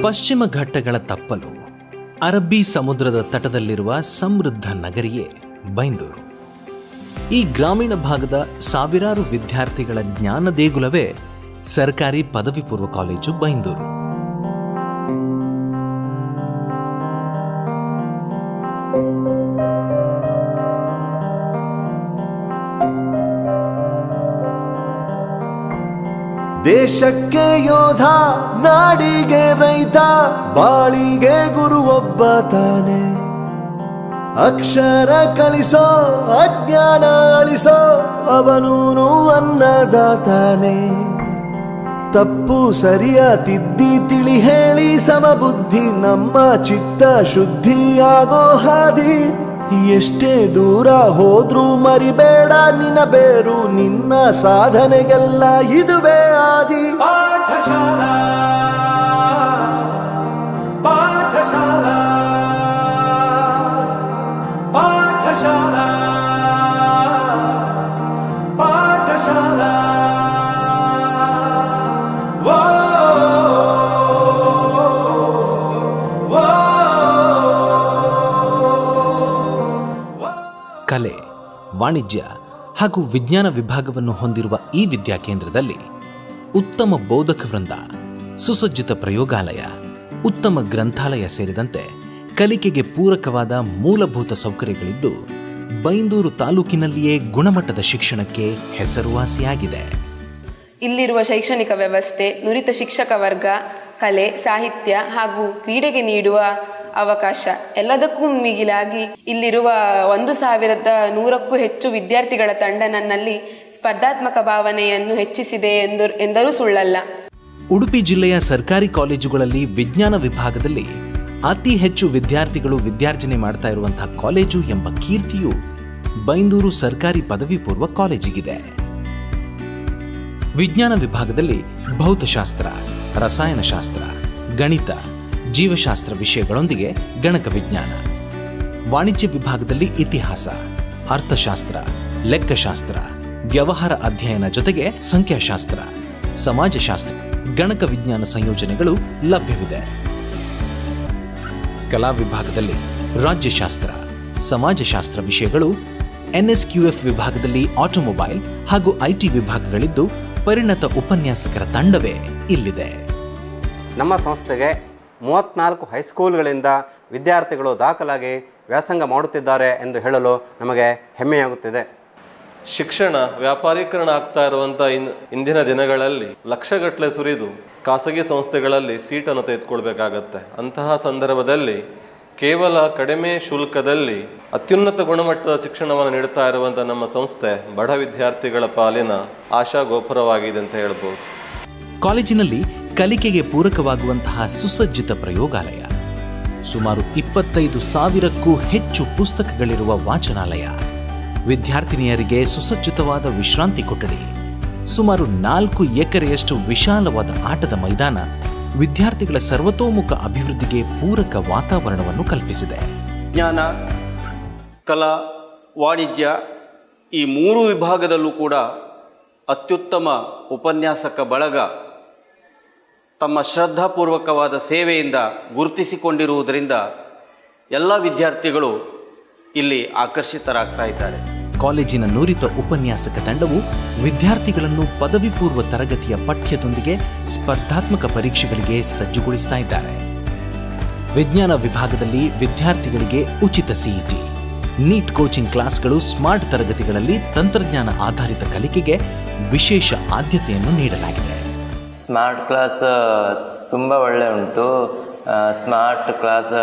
ಪಶ್ಚಿಮ ಘಟ್ಟಗಳ ತಪ್ಪಲು ಅರಬ್ಬಿ ಸಮುದ್ರದ ತಟದಲ್ಲಿರುವ ಸಮೃದ್ಧ ನಗರಿಯೇ ಬೈಂದೂರು. ಈ ಗ್ರಾಮೀಣ ಭಾಗದ ಸಾವಿರಾರು ವಿದ್ಯಾರ್ಥಿಗಳ ಜ್ಞಾನ ದೇಗುಲವೇ ಸರ್ಕಾರಿ ಪದವಿ ಪೂರ್ವ ಕಾಲೇಜು ಬೈಂದೂರು. ದೇಶಕ್ಕೆ ಯೋಧ, ನಾಡಿಗೆ ರೈತ, ಬಾಳಿಗೆ ಗುರು ಒಬ್ಬ ತಾನೆ. ಅಕ್ಷರ ಕಲಿಸೋ, ಅಜ್ಞಾನ ಅಳಿಸೋ, ಅವನೂನು ಅನ್ನದಾತಾನೆ. ತಪ್ಪು ಸರಿಯ ತಿದ್ದಿ ತಿಳಿ ಹೇಳಿ ಸಮಬುದ್ಧಿ ನಮ್ಮ ಚಿತ್ತ ಶುದ್ಧಿಯಾಗೋ ಹಾದಿ. ಎಷ್ಟೇ ದೂರ ಹೋದ್ರೂ ಮರಿಬೇಡ ನಿನ್ನ ಬೇರು, ನಿನ್ನ ಸಾಧನೆಗೆಲ್ಲ ಇದುವೇ ಆದಿ. ಪಾಠಶಾಲಾ ಪಾಠಶಾಲಾ ಪಾಠಶಾಲಾ ಪಾಠಶಾಲಾ. ಕಲೆ, ವಾಣಿಜ್ಯ ಹಾಗೂ ವಿಜ್ಞಾನ ವಿಭಾಗವನ್ನು ಹೊಂದಿರುವ ಈ ವಿದ್ಯಾಕೇಂದ್ರದಲ್ಲಿ ಉತ್ತಮ ಬೋಧಕ ವೃಂದ, ಸುಸಜ್ಜಿತ ಪ್ರಯೋಗಾಲಯ, ಉತ್ತಮ ಗ್ರಂಥಾಲಯ ಸೇರಿದಂತೆ ಕಲಿಕೆಗೆ ಪೂರಕವಾದ ಮೂಲಭೂತ ಸೌಕರ್ಯಗಳಿದ್ದು ಬೈಂದೂರು ತಾಲೂಕಿನಲ್ಲಿಯೇ ಗುಣಮಟ್ಟದ ಶಿಕ್ಷಣಕ್ಕೆ ಹೆಸರುವಾಸಿಯಾಗಿದೆ. ಇಲ್ಲಿರುವ ಶೈಕ್ಷಣಿಕ ವ್ಯವಸ್ಥೆ, ನುರಿತ ಶಿಕ್ಷಕ ವರ್ಗ, ಕಲೆ, ಸಾಹಿತ್ಯ ಹಾಗೂ ಕ್ರೀಡೆಗೆ ನೀಡುವ ಅವಕಾಶ ಎಲ್ಲದಕ್ಕೂ ಮಿಗಿಲಾಗಿ ಇಲ್ಲಿರುವ 1100ಕ್ಕೂ ಹೆಚ್ಚು ವಿದ್ಯಾರ್ಥಿಗಳ ತಂಡ ನನ್ನಲ್ಲಿ ಸ್ಪರ್ಧಾತ್ಮಕ ಭಾವನೆಯನ್ನು ಹೆಚ್ಚಿಸಿದೆ ಎಂದರೂ ಸುಳ್ಳಲ್ಲ. ಉಡುಪಿ ಜಿಲ್ಲೆಯ ಸರ್ಕಾರಿ ಕಾಲೇಜುಗಳಲ್ಲಿ ವಿಜ್ಞಾನ ವಿಭಾಗದಲ್ಲಿ ಅತಿ ಹೆಚ್ಚು ವಿದ್ಯಾರ್ಥಿಗಳು ವಿದ್ಯಾರ್ಜನೆ ಮಾಡ್ತಾ ಇರುವಂತಹ ಕಾಲೇಜು ಎಂಬ ಕೀರ್ತಿಯು ಬೈಂದೂರು ಸರ್ಕಾರಿ ಪದವಿ ಪೂರ್ವ ಕಾಲೇಜಿಗಿದೆ. ವಿಜ್ಞಾನ ವಿಭಾಗದಲ್ಲಿ ಭೌತಶಾಸ್ತ್ರ, ರಸಾಯನಶಾಸ್ತ್ರ, ಗಣಿತ, ಜೀವಶಾಸ್ತ್ರ ವಿಷಯಗಳೊಂದಿಗೆ ಗಣಕ ವಿಜ್ಞಾನ. ವಾಣಿಜ್ಯ ವಿಭಾಗದಲ್ಲಿ ಇತಿಹಾಸ, ಅರ್ಥಶಾಸ್ತ್ರ, ಲೆಕ್ಕಶಾಸ್ತ್ರ, ವ್ಯವಹಾರ ಅಧ್ಯಯನ ಜೊತೆಗೆ ಸಂಖ್ಯಾಶಾಸ್ತ್ರ, ಸಮಾಜಶಾಸ್ತ್ರ, ಗಣಕ ವಿಜ್ಞಾನ ಸಂಯೋಜನೆಗಳು ಲಭ್ಯವಿದೆ. ಕಲಾ ವಿಭಾಗದಲ್ಲಿ ರಾಜ್ಯಶಾಸ್ತ್ರ, ಸಮಾಜಶಾಸ್ತ್ರ ವಿಷಯಗಳು, ಎನ್ಎಸ್ಕ್ಯೂಎಫ್ ವಿಭಾಗದಲ್ಲಿ ಆಟೋಮೊಬೈಲ್ ಹಾಗೂ ಐಟಿ ವಿಭಾಗಗಳಿದ್ದು ಪರಿಣತ ಉಪನ್ಯಾಸಕರ ತಂಡವೇ ಇಲ್ಲಿದೆ. ನಮ್ಮ ಸಂಸ್ಥೆಗೆ 34 ಹೈಸ್ಕೂಲ್ಗಳಿಂದ ವಿದ್ಯಾರ್ಥಿಗಳು ದಾಖಲಾಗಿ ವ್ಯಾಸಂಗ ಮಾಡುತ್ತಿದ್ದಾರೆ ಎಂದು ಹೇಳಲು ನಮಗೆ ಹೆಮ್ಮೆಯಾಗುತ್ತಿದೆ. ಶಿಕ್ಷಣ ವ್ಯಾಪಾರೀಕರಣ ಆಗ್ತಾ ಇರುವಂಥ ಇಂದಿನ ದಿನಗಳಲ್ಲಿ ಲಕ್ಷಗಟ್ಟಲೆ ಸುರಿದು ಖಾಸಗಿ ಸಂಸ್ಥೆಗಳಲ್ಲಿ ಸೀಟನ್ನು ತೆಗೆದುಕೊಳ್ಬೇಕಾಗತ್ತೆ. ಅಂತಹ ಸಂದರ್ಭದಲ್ಲಿ ಕೇವಲ ಕಡಿಮೆ ಶುಲ್ಕದಲ್ಲಿ ಅತ್ಯುನ್ನತ ಗುಣಮಟ್ಟದ ಶಿಕ್ಷಣವನ್ನು ನೀಡುತ್ತಾ ಇರುವಂಥ ನಮ್ಮ ಸಂಸ್ಥೆ ಬಡ ವಿದ್ಯಾರ್ಥಿಗಳ ಪಾಲಿನ ಆಶಾ ಗೋಪುರವಾಗಿದೆ ಅಂತ ಹೇಳ್ಬೋದು. ಕಾಲೇಜಿನಲ್ಲಿ ಕಲಿಕೆಗೆ ಪೂರಕವಾಗುವಂತಹ ಸುಸಜ್ಜಿತ ಪ್ರಯೋಗಾಲಯ, ಸುಮಾರು 25,000ಕ್ಕೂ ಹೆಚ್ಚು ಪುಸ್ತಕಗಳಿರುವ ವಾಚನಾಲಯ, ವಿದ್ಯಾರ್ಥಿನಿಯರಿಗೆ ಸುಸಜ್ಜಿತವಾದ ವಿಶ್ರಾಂತಿ ಕೊಠಡಿ, ಸುಮಾರು 4 ಎಕರೆಯಷ್ಟು ವಿಶಾಲವಾದ ಆಟದ ಮೈದಾನ ವಿದ್ಯಾರ್ಥಿಗಳ ಸರ್ವತೋಮುಖ ಅಭಿವೃದ್ಧಿಗೆ ಪೂರಕ ವಾತಾವರಣವನ್ನು ಕಲ್ಪಿಸಿದೆ. ವಿಜ್ಞಾನ, ಕಲಾ, ವಾಣಿಜ್ಯ ಈ 3 ವಿಭಾಗದಲ್ಲೂ ಕೂಡ ಅತ್ಯುತ್ತಮ ಉಪನ್ಯಾಸಕ ಬಳಗ ತಮ್ಮ ಶ್ರದ್ಧಾಪೂರ್ವಕವಾದ ಸೇವೆಯಿಂದ ಗುರುತಿಸಿಕೊಂಡಿರುವುದರಿಂದ ಎಲ್ಲ ವಿದ್ಯಾರ್ಥಿಗಳು ಇಲ್ಲಿ ಆಕರ್ಷಿತರಾಗ್ತಾ ಇದ್ದಾರೆ. ಕಾಲೇಜಿನ ನುರಿತ ಉಪನ್ಯಾಸಕ ತಂಡವು ವಿದ್ಯಾರ್ಥಿಗಳನ್ನು ಪದವಿ ಪೂರ್ವ ತರಗತಿಯ ಪಠ್ಯದೊಂದಿಗೆ ಸ್ಪರ್ಧಾತ್ಮಕ ಪರೀಕ್ಷೆಗಳಿಗೆ ಸಜ್ಜುಗೊಳಿಸ್ತಾ ಇದ್ದಾರೆ. ವಿಜ್ಞಾನ ವಿಭಾಗದಲ್ಲಿ ವಿದ್ಯಾರ್ಥಿಗಳಿಗೆ ಉಚಿತ ಸಿಇಟಿ, ನೀಟ್ ಕೋಚಿಂಗ್ ಕ್ಲಾಸ್ಗಳು, ಸ್ಮಾರ್ಟ್ ತರಗತಿಗಳಲ್ಲಿ ತಂತ್ರಜ್ಞಾನ ಆಧಾರಿತ ಕಲಿಕೆಗೆ ವಿಶೇಷ ಆದ್ಯತೆಯನ್ನು ನೀಡಲಾಗಿದೆ. ಸ್ಮಾರ್ಟ್ ಕ್ಲಾಸ್ ತುಂಬ ಒಳ್ಳೆ ಉಂಟು. Smart class,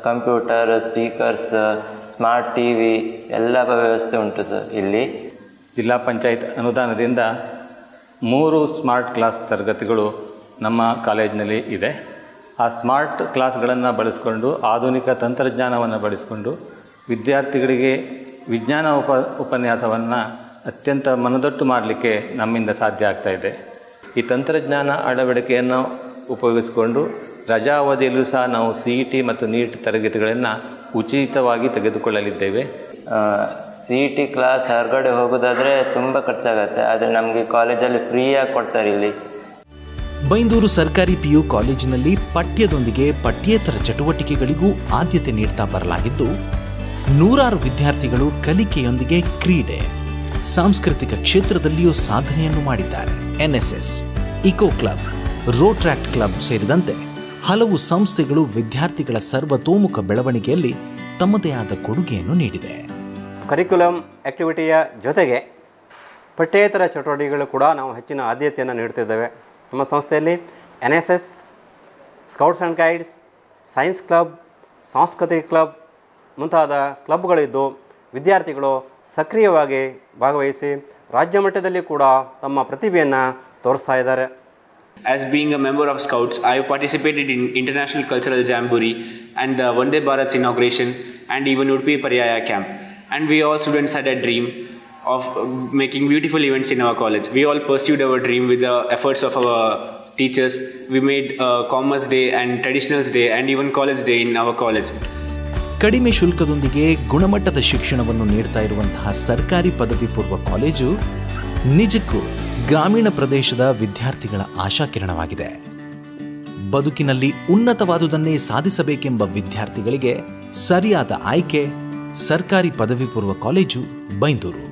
computer, speakers, smart TV ಎಲ್ಲ ವ್ಯವಸ್ಥೆ ಉಂಟು ಸರ್ ಇಲ್ಲಿ. ಜಿಲ್ಲಾ ಪಂಚಾಯತ್ ಅನುದಾನದಿಂದ 3 ಸ್ಮಾರ್ಟ್ ಕ್ಲಾಸ್ ತರಗತಿಗಳು ನಮ್ಮ ಕಾಲೇಜಿನಲ್ಲಿ ಇದೆ. ಆ ಸ್ಮಾರ್ಟ್ ಕ್ಲಾಸ್ಗಳನ್ನು ಬಳಸಿಕೊಂಡು ಆಧುನಿಕ ತಂತ್ರಜ್ಞಾನವನ್ನು ಬಳಸಿಕೊಂಡು ವಿದ್ಯಾರ್ಥಿಗಳಿಗೆ ವಿಜ್ಞಾನ ಉಪನ್ಯಾಸವನ್ನು ಅತ್ಯಂತ ಮನದಟ್ಟು ಮಾಡಲಿಕ್ಕೆ ನಮ್ಮಿಂದ ಸಾಧ್ಯ ಆಗ್ತಾ ಇದೆ. ಈ ತಂತ್ರಜ್ಞಾನ ಅಳವಡಿಕೆಯನ್ನು ಉಪಯೋಗಿಸಿಕೊಂಡು ರಜಾ ಅವಧಿಯಲ್ಲೂ ಸಹ ನಾವು CET ಮತ್ತು ನೀಟ್ ತರಗತಿಗಳನ್ನು ಉಚಿತವಾಗಿ ತೆಗೆದುಕೊಳ್ಳಲಿದ್ದೇವೆ. CET ಕ್ಲಾಸ್ ಹೊರಗಡೆ ಹೋಗೋದಾದರೆ ತುಂಬ ಖರ್ಚಾಗತ್ತೆ, ಆದರೆ ನಮಗೆ ಕಾಲೇಜಲ್ಲಿ ಫ್ರೀಯಾಗಿ ಕೊಡ್ತಾರೆ ಇಲ್ಲಿ. ಬೈಂದೂರು ಸರ್ಕಾರಿ PU ಕಾಲೇಜಿನಲ್ಲಿ ಪಠ್ಯದೊಂದಿಗೆ ಪಠ್ಯೇತರ ಚಟುವಟಿಕೆಗಳಿಗೂ ಆದ್ಯತೆ ನೀಡ್ತಾ ಬರಲಾಗಿದ್ದು, ನೂರಾರು ವಿದ್ಯಾರ್ಥಿಗಳು ಕಲಿಕೆಯೊಂದಿಗೆ ಕ್ರೀಡೆ, ಸಾಂಸ್ಕೃತಿಕ ಕ್ಷೇತ್ರದಲ್ಲಿಯೂ ಸಾಧನೆಯನ್ನು ಮಾಡಿದ್ದಾರೆ. NSS, eco club, Rotaract club ಸೇರಿದಂತೆ ಹಲವು ಸಂಸ್ಥೆಗಳು ವಿದ್ಯಾರ್ಥಿಗಳ ಸರ್ವತೋಮುಖ ಬೆಳವಣಿಗೆಯಲ್ಲಿ ತಮ್ಮದೇ ಆದ ಕೊಡುಗೆಯನ್ನು ನೀಡಿದೆ. ಕರಿಕ್ಯುಲಮ್ ಆ್ಯಕ್ಟಿವಿಟಿಯ ಜೊತೆಗೆ ಪಠ್ಯೇತರ ಚಟುವಟಿಕೆಗಳು ಕೂಡ ನಾವು ಹೆಚ್ಚಿನ ಆದ್ಯತೆಯನ್ನು ನೀಡ್ತಿದ್ದೇವೆ. ನಮ್ಮ ಸಂಸ್ಥೆಯಲ್ಲಿ NSS, scouts and guides, science club, ಸಾಂಸ್ಕೃತಿಕ ಕ್ಲಬ್ ಮುಂತಾದ ಕ್ಲಬ್ಗಳಿದ್ದು ವಿದ್ಯಾರ್ಥಿಗಳು ಸಕ್ರಿಯವಾಗಿ ಭಾಗವಹಿಸಿ ರಾಜ್ಯ ಮಟ್ಟದಲ್ಲಿ ಕೂಡ ತಮ್ಮ ಪ್ರತಿಭೆಯನ್ನು ತೋರಿಸ್ತಾ ಇದ್ದಾರೆ. As being a member of Scouts, I participated in International Cultural Jamboree and the Vande Bharat's inauguration and even Udupi Pariyaya camp. And we all students had a dream of making beautiful events in our college. We all pursued our dream with the efforts of our teachers. We made Commerce Day and Traditionals Day and even College Day in our college. ಕಡಿಮೆ ಶುಲ್ಕದೊಂದಿಗೆ ಗುಣಮಟ್ಟದ ಶಿಕ್ಷಣವನ್ನು ನೀಡ್ತಾ ಇರುವಂತಹ ಸರ್ಕಾರಿ ಪದವಿ ಪೂರ್ವ college ನಿಜಕ್ಕೂ ಗ್ರಾಮೀಣ ಪ್ರದೇಶದ ವಿದ್ಯಾರ್ಥಿಗಳ ಆಶಾಕಿರಣವಾಗಿದೆ. ಬದುಕಿನಲ್ಲಿ ಉನ್ನತವಾದುದನ್ನೇ ಸಾಧಿಸಬೇಕೆಂಬ ವಿದ್ಯಾರ್ಥಿಗಳಿಗೆ ಸರಿಯಾದ ಆಯ್ಕೆ ಸರ್ಕಾರಿ ಪದವಿ ಪೂರ್ವ ಕಾಲೇಜು ಬೈಂದೂರು.